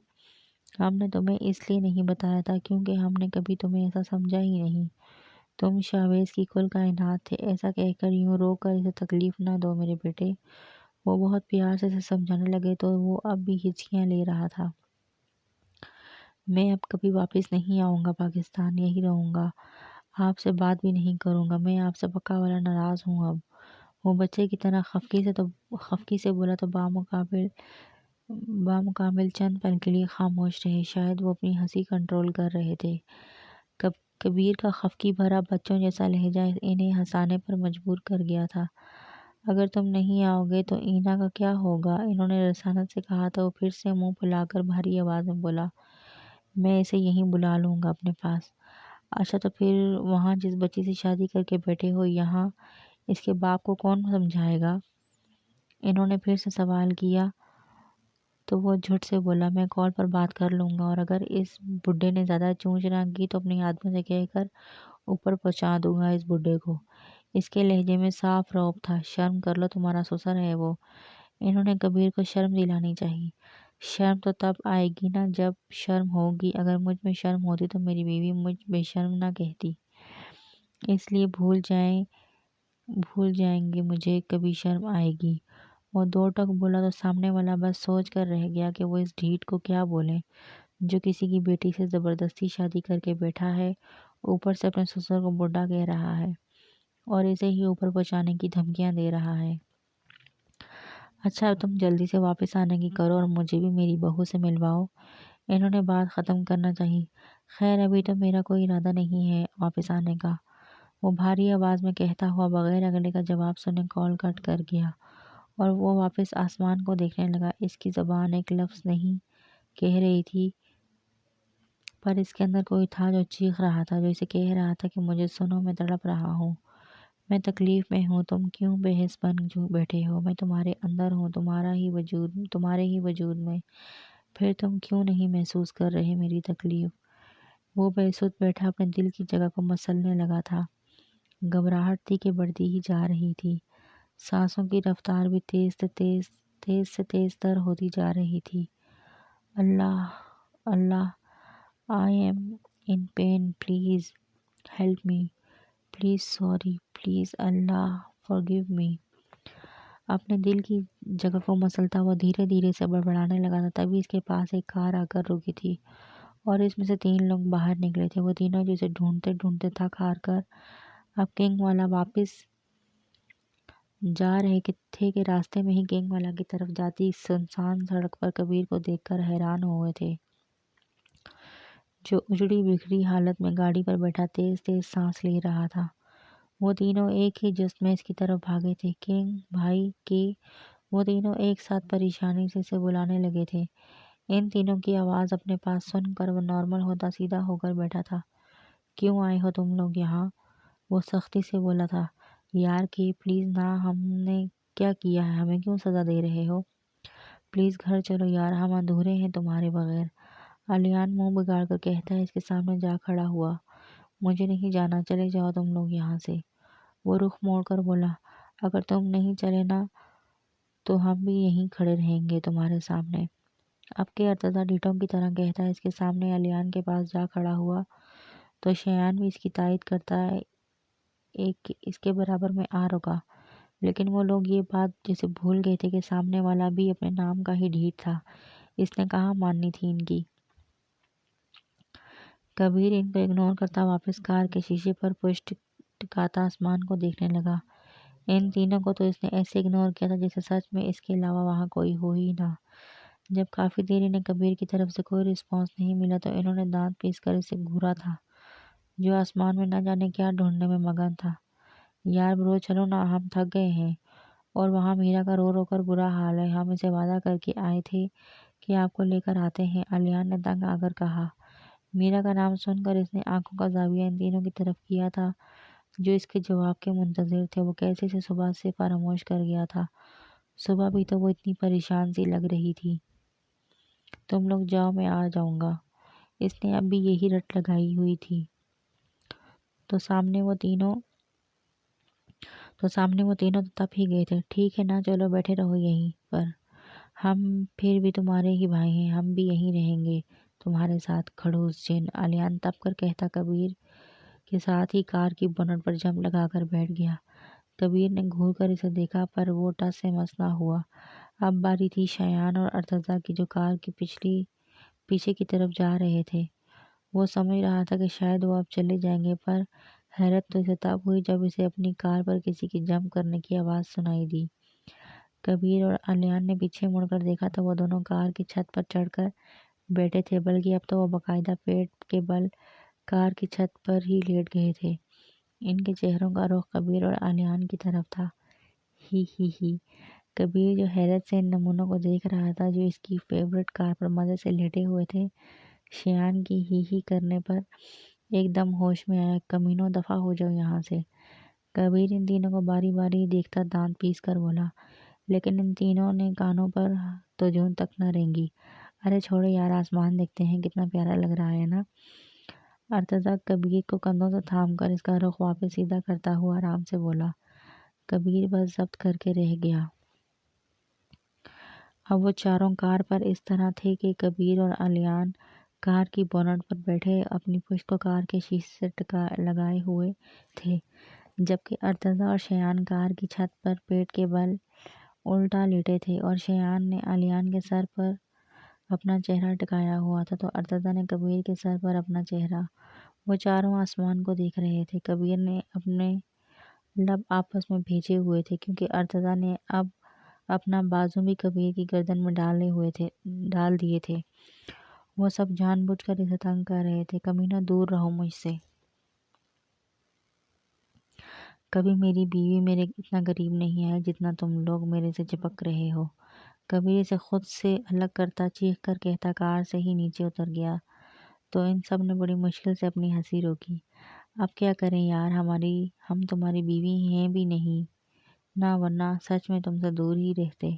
ہم نے تمہیں اس لیے نہیں بتایا تھا کیونکہ ہم نے کبھی تمہیں ایسا سمجھا ہی نہیں۔ تم شاہویز کی کل کائنات تھے۔ ایسا کہہ کر یوں رو کر اسے تکلیف نہ دو میرے بیٹے۔ وہ بہت پیار سے اسے سمجھانے لگے تو وہ اب بھی ہچکیاں لے رہا تھا۔ میں اب کبھی واپس نہیں آؤں گا پاکستان، یہی رہوں گا، آپ سے بات بھی نہیں کروں گا، میں آپ سے پکا والا ناراض ہوں اب۔ وہ بچے کی طرح خفگی سے بولا تو بامکمل چند پل کے لیے خاموش رہے، شاید وہ اپنی ہنسی کنٹرول کر رہے تھے۔ کبیر کا خفگی بھرا بچوں جیسا لہجہ انہیں ہنسانے پر مجبور کر گیا تھا۔ اگر تم نہیں آؤ گے تو اینا کا کیا ہوگا؟ انہوں نے رسانت سے کہا تو وہ پھر سے منہ پھلا کر بھاری آواز میں بولا، میں اسے یہیں بلا لوں گا اپنے پاس۔ اچھا تو پھر وہاں جس بچی سے شادی کر کے بیٹھے ہو یہاں اس کے باپ کو کون سمجھائے گا؟ انہوں نے پھر سے سوال کیا تو وہ جھٹ سے بولا، میں کال پر بات کر لوں گا، اور اگر اس بڈھے نے زیادہ چونچ نہ کی تو اپنی آدمی سے کہہ کر اوپر پہنچا دوں گا اس بڈھے کو۔ اس کے لہجے میں صاف رعب تھا۔ شرم کر لو، تمہارا سسر ہے وہ۔ انہوں نے کبیر کو شرم دلانی چاہی۔ شرم تو تب آئے گی نا جب شرم ہوگی۔ اگر مجھ میں شرم ہوتی تو میری بیوی مجھ بے شرم نہ کہتی۔ اس لیے بھول جائیں گے مجھے کبھی شرم آئے گی۔ وہ دو ٹک بولا تو سامنے والا بس سوچ کر رہ گیا کہ وہ اس ڈھیٹ کو کیا بولے جو کسی کی بیٹی سے زبردستی شادی کر کے بیٹھا ہے، اوپر سے اپنے سسر کو بڈھا کہہ رہا ہے اور اسے ہی اوپر پہنچانے کی دھمکیاں دے رہا ہے۔ اچھا اب تم جلدی سے واپس آنے کی کرو اور مجھے بھی میری بہو سے ملواؤ۔ انہوں نے بات ختم کرنا چاہی۔ خیر ابھی تو میرا کوئی ارادہ نہیں ہے واپس آنے کا، وہ بھاری آواز میں کہتا ہوا بغیر اگلے کا جواب سنے کال کٹ کر گیا اور وہ واپس آسمان کو دیکھنے لگا۔ اس کی زبان ایک لفظ نہیں کہہ رہی تھی، پر اس کے اندر کوئی تھا جو چیخ رہا تھا، جو اسے کہہ رہا تھا کہ مجھے سنو، میں تڑپ رہا ہوں، میں تکلیف میں ہوں، تم کیوں بے حس بن بیٹھے ہو؟ میں تمہارے اندر ہوں، تمہارے ہی وجود میں، پھر تم کیوں نہیں محسوس کر رہے میری تکلیف؟ وہ بے سود بیٹھا اپنے دل کی جگہ کو مسلنے لگا تھا۔ گھبراہٹ تھی کہ بڑھتی ہی جا رہی تھی۔ سانسوں کی رفتار بھی تیز سے تیز تر ہوتی جا رہی تھی۔ Allah Allah, I am in pain, please help me, please sorry, please Allah forgive me. اپنے دل کی جگہ کو مسلتا ہوا دھیرے دھیرے سے بڑبڑانے لگا تھا۔ تبھی اس کے پاس ایک کار آ کر رکی تھی اور اس میں سے 3 لوگ باہر نکلے تھے۔ وہ تینوں جسے ڈھونڈتے ڈھونڈتے تھک ہار کر اب کنگ والا واپس جا رہے تھے کہ راستے میں ہی کنگ والا کی طرف جاتی سنسان سڑک پر کبیر کو دیکھ کر حیران ہوئے تھے، جو اجڑی بکھری حالت میں گاڑی پر بیٹھا تیز تیز سانس لے رہا تھا۔ وہ تینوں ایک ہی جست میں اس کی طرف بھاگے تھے۔ کنگ بھائی کے وہ تینوں ایک ساتھ پریشانی سے اسے بلانے لگے تھے۔ ان تینوں کی آواز اپنے پاس سن کر وہ نارمل ہوتا سیدھا ہو کر بیٹھا تھا۔ کیوں آئے ہو تم لوگ یہاں؟ وہ سختی سے بولا تھا۔ یار کے پلیز نا، ہم نے کیا کیا ہے؟ ہمیں کیوں سزا دے رہے ہو؟ پلیز گھر چلو یار، ہم ادھورے ہیں تمہارے بغیر۔ الیان منہ بگاڑ کر کہتا ہے اس کے سامنے جا کھڑا ہوا، مجھے نہیں جانا، چلے جاؤ تم لوگ یہاں سے۔ وہ رخ موڑ کر بولا، اگر تم نہیں چلے نا تو ہم بھی یہیں کھڑے رہیں گے تمہارے سامنے۔ اب کے ارتضیٰ ڈیٹوں کی طرح کہتا ہے اس کے سامنے الیان کے پاس جا کھڑا ہوا تو شایان بھی اس کی تائید کرتا ہے ایک اس کے برابر میں آ رکا۔ لیکن وہ لوگ یہ بات جسے بھول گئے تھے کہ سامنے والا بھی اپنے نام کا ہی ڈھیٹ تھا، اس نے کہاں ماننی تھی ان کی۔ کبیر ان کو اگنور کرتا واپس کار کے شیشے پر پشت ٹکاتا آسمان کو دیکھنے لگا۔ ان تینوں کو تو اس نے ایسے اگنور کیا تھا جیسے سچ میں اس کے علاوہ وہاں کوئی ہو ہی نہ۔ جب کافی دیر انہیں کبیر کی طرف سے کوئی رسپانس نہیں ملا تو انہوں نے دانت پیس کر اسے گھورا تھا، جو آسمان میں نہ جانے کیا ڈھونڈنے میں مگن تھا۔ یار برو چلو نا، ہم تھک گئے ہیں، اور وہاں میرا کا رو رو کر برا حال ہے، ہم اسے وعدہ کر کے آئے تھے کہ آپ کو لے کر آتے ہیں، الیان نے تنگ آ کر کہا۔ میرا کا نام سن کر اس نے آنکھوں کا زاویہ ان تینوں کی طرف کیا تھا جو اس کے جواب کے منتظر تھے۔ وہ کیسے سے صبح سے فراموش کر گیا تھا۔ صبح بھی تو وہ اتنی پریشان سی لگ رہی تھی۔ تم لوگ جاؤ، میں آ جاؤں گا، اس نے اب بھی یہی رٹ لگائی ہوئی تھی۔ تو سامنے وہ تینوں تو تب ہی گئے تھے۔ ٹھیک ہے نا، چلو بیٹھے رہو یہیں پر، ہم پھر بھی تمہارے ہی بھائی ہیں، ہم بھی یہیں رہیں گے تمہارے ساتھ، کھڑوس جن، الیان تپ کر کہتا کبیر کے ساتھ ہی کار کی بونٹ پر جم لگا کر بیٹھ گیا۔ کبیر نے گھور کر اسے دیکھا پر وہ ٹس سے مس نہ ہوا۔ اب باری تھی شایان اور ارتضیٰ کی جو کار کی پیچھے کی طرف جا رہے تھے۔ وہ سمجھ رہا تھا کہ شاید وہ اب چلے جائیں گے، پر حیرت تو اسے تب ہوئی جب اسے اپنی کار پر کسی کی جمپ کرنے کی آواز سنائی دی۔ کبیر اور الیان نے پیچھے مڑ کر دیکھا تو وہ دونوں کار کی چھت پر چڑھ کر بیٹھے تھے، بلکہ اب تو وہ باقاعدہ پیٹ کے بل کار کی چھت پر ہی لیٹ گئے تھے۔ ان کے چہروں کا رخ کبیر اور علیان کی طرف تھا۔ ہی۔ کبیر جو حیرت سے ان نمونوں کو دیکھ رہا تھا جو اس کی فیورٹ کار پر مزے سے لیٹے ہوئے تھے، شیان کی ہی کرنے پر ایک دم ہوش میں آیا۔ کمینوں، دفعہ ہو جاؤ یہاں سے۔ کبیر ان تینوں کو باری باری دیکھتا دانت پیس کر بولا، لیکن ان تینوں نے کانوں پر تو جون تک نہ رینگی۔ ارے چھوڑو یار، آسمان دیکھتے ہیں، کتنا پیارا لگ رہا ہے نا۔ ارتضیٰ کبیر کو کندھوں سے تھام کر اس کا رخ واپس سیدھا کرتا ہوا آرام سے بولا۔ کبیر بس ضبط کر کے رہ گیا۔ اب وہ چاروں کار پر اس طرح تھے کہ کبیر اور علیان کار کی بونٹ پر بیٹھے اپنی پشت کو کار کے شیشے سے لگائے ہوئے تھے، جبکہ ارتضیٰ اور شیان کار کی چھت پر پیٹ کے بل الٹا لیٹے تھے اور شیان نے علیان کے سر پر اپنا چہرہ ٹکایا ہوا تھا تو ارتضیٰ نے کبیر کے سر پر اپنا چہرہ۔ وہ چاروں آسمان کو دیکھ رہے تھے۔ کبیر نے اپنے لب آپس میں بھیجے ہوئے تھے کیونکہ ارتضیٰ نے اب اپنا بازو بھی کبیر کی گردن میں ڈال دیے تھے۔ وہ سب جان بوجھ کر اسے تنگ کر رہے تھے۔ کمینوں، دور رہو مجھ سے۔ کبھی میری بیوی میرے اتنا قریب نہیں آئی جتنا تم لوگ میرے سے چپک رہے ہو۔ کبیر اسے خود سے الگ کرتا چیخ کر کہتا کار سے ہی نیچے اتر گیا تو ان سب نے بڑی مشکل سے اپنی ہنسی روکی۔ اب کیا کریں یار، ہم تمہاری بیوی ہیں بھی نہیں نہ، ورنہ سچ میں تم سے دور ہی رہتے۔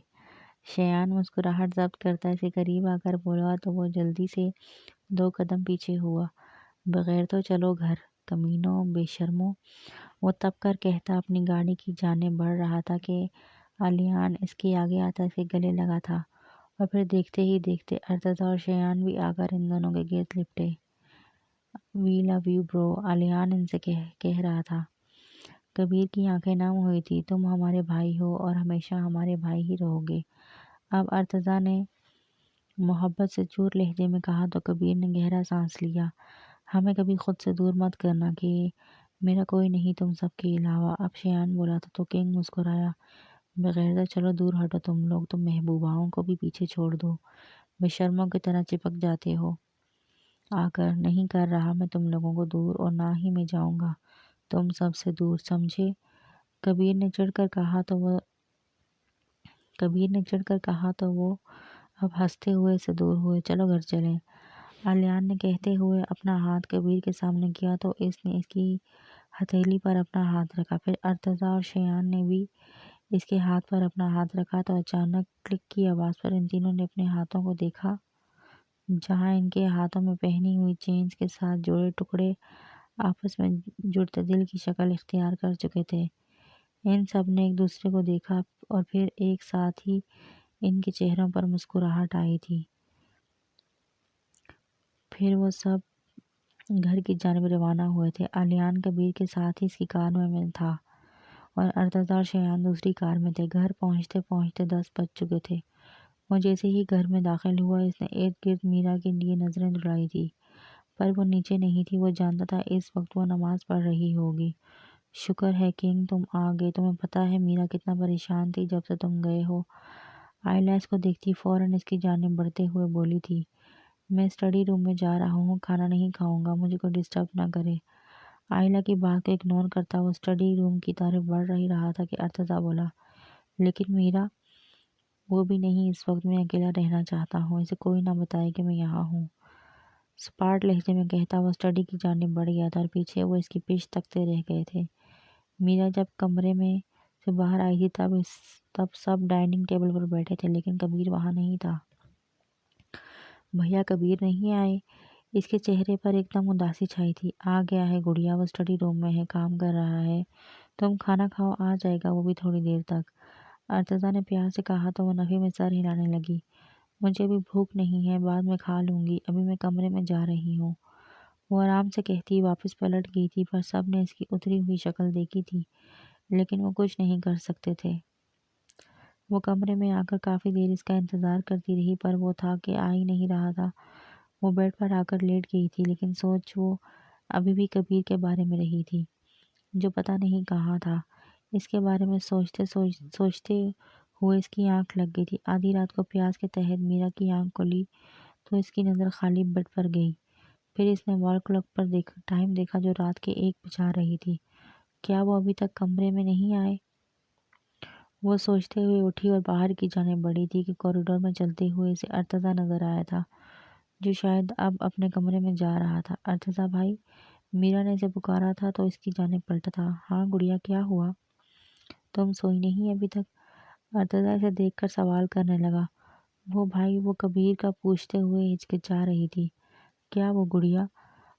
شیان مسکراہٹ ضبط کرتا اس کے قریب آ کر بولا تو وہ جلدی سے 2 قدم پیچھے ہوا۔ بغیر تو چلو گھر، کمینوں، بے شرمو۔ وہ تب کر کہتا اپنی گاڑی کی جانب بڑھ رہا تھا کہ علیان اس کے آگے آتا اس کے گلے لگا تھا اور پھر دیکھتے ہی دیکھتے ارتضیٰ اور شیان بھی آ کر ان دونوں کے گرد لپٹے۔ وی لو یو برو، علیان ان سے کہہ رہا تھا۔ کبیر کی آنکھیں نم ہوئی تھی۔ تم ہمارے بھائی ہو اور ہمیشہ ہمارے بھائی ہی رہو گے، اب ارتضیٰ نے محبت سے چور لہجے میں کہا تو کبیر نے گہرا سانس لیا۔ ہمیں کبھی خود سے دور مت کرنا کہ میرا کوئی نہیں تم سب کے علاوہ۔ اب شیان بولا تو کنگ مسکرایا۔ بغیر تو چلو دور ہٹو تم لوگ محبوباؤں کو بھی پیچھے چھوڑ دو، بے شرموں کی طرح چپک جاتے ہو آ کر۔ نہیں کر رہا میں تم لوگوں کو دور اور نہ ہی میں جاؤں گا تم سب سے دور، سمجھے؟ کبیر نے چڑھ کر کہا تو وہ اب ہنستے ہوئے سے دور ہوئے۔ چلو گھر چلیں، علیان نے کہتے ہوئے اپنا ہاتھ کبیر کے سامنے کیا تو اس نے اس کی ہتھیلی پر اپنا ہاتھ رکھا۔ پھر ارتضیٰ اور شیان نے بھی اس کے ہاتھ پر اپنا ہاتھ رکھا تو اچانک کلک کی آواز پر ان تینوں نے اپنے ہاتھوں کو دیکھا جہاں ان کے ہاتھوں میں پہنی ہوئی چینز کے ساتھ جوڑے ٹکڑے آپس میں جڑتے دل کی شکل اختیار کر چکے تھے۔ ان سب نے ایک دوسرے کو دیکھا اور پھر ایک ساتھ ہی ان کے چہروں پر مسکراہٹ آئی تھی۔ پھر وہ سب گھر کی جانب روانہ ہوئے تھے۔ علیان کبیر کے ساتھ ہی اس کی کار میں تھا اور ارتضیٰ اور شیان دوسری کار میں تھے۔ گھر پہنچتے پہنچتے 10 بج چکے تھے۔ وہ جیسے ہی گھر میں داخل ہوا اس نے ارد گرد میرا کے لیے نظریں دوڑائی تھی، پر وہ نیچے نہیں تھی۔ وہ جانتا تھا اس وقت وہ نماز پڑھ رہی ہوگی۔ شکر ہے کنگ تم آ گئے، تمہیں پتہ ہے میرا کتنا پریشان تھی جب سے تم گئے ہو۔ آئلہ اس کو دیکھتی فوراً اس کی جانب بڑھتے ہوئے بولی تھی، میں اسٹڈی روم میں جا رہا ہوں، کھانا نہیں کھاؤں گا، مجھے کوئی ڈسٹرب نہ کرے۔ آئلہ کی بات کو اگنور کرتا وہ اسٹڈی روم کی طرف بڑھ ہی رہا تھا کہ ارتضیٰ بولا، لیکن میرا وہ بھی نہیں، اس وقت میں اکیلا رہنا چاہتا ہوں، اسے کوئی نہ بتائے کہ میں یہاں ہوں۔ سپاٹ لہجے میں کہتا وہ اسٹڈی کی جانب بڑھ گیا تھا اور پیچھے وہ اس کی پیچھ تکتے رہ گئے تھے۔ میرا جب کمرے میں سے باہر آئی تھی تب سب ڈائننگ ٹیبل پر بیٹھے تھے لیکن کبیر وہاں نہیں تھا۔ بھیا کبیر نہیں آئے؟ اس کے چہرے پر ایک دم اداسی چھائی تھی۔ آ گیا ہے گڑیا، وہ اسٹڈی روم میں ہے، کام کر رہا ہے، تم کھانا کھاؤ، آ جائے گا وہ بھی تھوڑی دیر تک۔ ارتضیٰ نے پیار سے کہا تو وہ نفی میں سر ہلانے لگی۔ مجھے ابھی بھوک نہیں ہے، بعد میں کھا لوں گی، ابھی میں کمرے میں جا رہی ہوں، وہ آرام سے کہتی واپس پلٹ گئی تھی، پر سب نے اس کی اتری ہوئی شکل دیکھی تھی لیکن وہ کچھ نہیں کر سکتے تھے۔ وہ کمرے میں آ کر کافی دیر اس کا انتظار کرتی رہی پر وہ تھا کہ آ ہی نہیں رہا تھا۔ وہ بیڈ پر آ کر لیٹ گئی تھی لیکن سوچ وہ ابھی بھی کبیر کے بارے میں رہی تھی جو پتہ نہیں کہاں تھا۔ اس کے بارے میں سوچتے ہوئے اس کی آنکھ لگ گئی تھی۔ آدھی رات کو پیاس کے تحت میرا کی آنکھ کھلی تو اس کی نظر خالی بیڈ پر گئی۔ پھر اس نے وال کلاک پر ٹائم دیکھا جو رات کے 1 بجا رہی تھی۔ کیا وہ ابھی تک کمرے میں نہیں آئے؟ وہ سوچتے ہوئے اٹھی اور باہر کی جانب بڑھی تھی کہ کوریڈور میں چلتے ہوئے اسے ارتضیٰ نظر آیا تھا، جو شاید اب اپنے کمرے میں جا رہا تھا۔ ارتضیٰ بھائی، میرا نے اسے پکارا تھا تو اس کی جانب پلٹا تھا۔ ہاں گڑیا، کیا ہوا؟ تم سوئی نہیں ابھی تک؟ ارتضیٰ اسے دیکھ کر سوال کرنے لگا۔ وہ بھائی، وہ کبیر کا پوچھتے ہوئے ہچکچا رہی تھی۔ کیا وہ گڑیا؟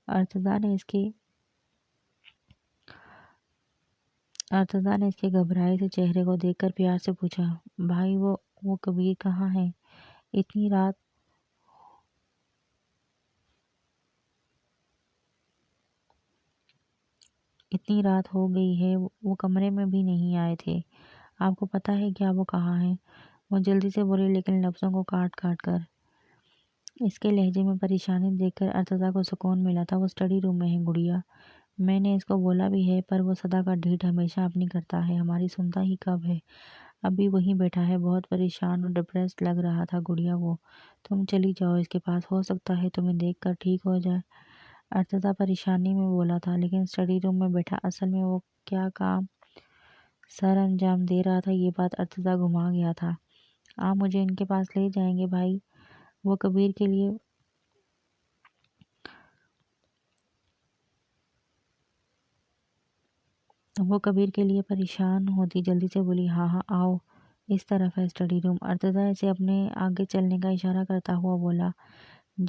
ارتضیٰ نے اس کے گھبرائے سے چہرے کو دیکھ کر پیار سے پوچھا۔ بھائی، وہ کبیر کہاں ہے؟ اتنی رات ہو گئی ہے، وہ کمرے میں بھی نہیں آئے تھے۔ آپ کو پتہ ہے کیا وہ کہاں ہے؟ وہ جلدی سے بولی، لیکن لفظوں کو کاٹ کاٹ کر۔ اس کے لہجے میں پریشانی دیکھ کر ارتضیٰ کو سکون ملا تھا۔ وہ اسٹڈی روم میں ہے گڑیا، میں نے اس کو بولا بھی ہے، پر وہ صدا کا ڈھیٹ ہمیشہ اپنی کرتا ہے، ہماری سنتا ہی کب ہے۔ ابھی وہیں بیٹھا ہے، بہت پریشان اور ڈپریسڈ لگ رہا تھا گڑیا وہ۔ تم چلی جاؤ اس کے پاس، ہو سکتا ہے تمہیں دیکھ کر ٹھیک ہو جائے۔ ارتضیٰ پریشانی میں بولا تھا، لیکن اسٹڈی روم میں بیٹھا اصل میں وہ کیا کام سر انجام دے رہا تھا، یہ بات ارتضیٰ گھما گیا تھا۔ آپ مجھے ان کے پاس لے جائیں گے بھائی؟ وہ کبیر کے لیے پریشان ہوتی جلدی سے بولی، ہاں ہاں آؤ، اس طرف ہے اسٹڈی روم۔ ارتضیٰ اسے اپنے آگے چلنے کا اشارہ کرتا ہوا بولا،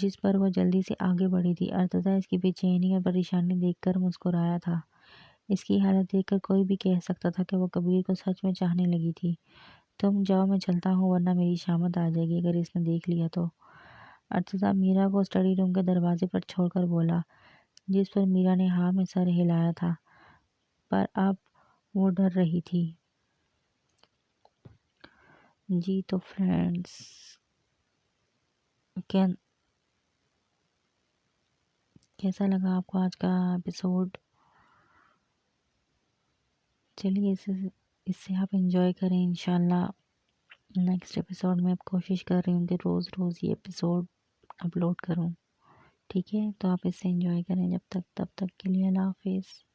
جس پر وہ جلدی سے آگے بڑھی تھی۔ ارتضیٰ اس کی بے چینی اور پریشانی دیکھ کر مسکرایا تھا۔ اس کی حالت دیکھ کر کوئی بھی کہہ سکتا تھا کہ وہ کبیر کو سچ میں چاہنے لگی تھی۔ تم جاؤ، میں چلتا ہوں، ورنہ میری شامت آ جائے گی اگر اس نے دیکھ لیا تو۔ ارتضیٰ میرا کو اسٹڈی روم کے دروازے پر چھوڑ کر بولا، جس پر میرا نے ہاں میں سر ہلایا تھا، پر اب وہ ڈر رہی تھی۔ جی تو فرینڈز، کیسا لگا آپ کو آج کا ایپیسوڈ؟ چلیے اس سے آپ انجوائے کریں۔ انشاءاللہ نیکسٹ ایپیسوڈ میں اب کوشش کر رہی ہوں کہ روز روز یہ ایپیسوڈ اپلوڈ کروں، ٹھیک ہے؟ تو آپ اس سے انجوائے کریں، تب تک کے لیے اللہ حافظ۔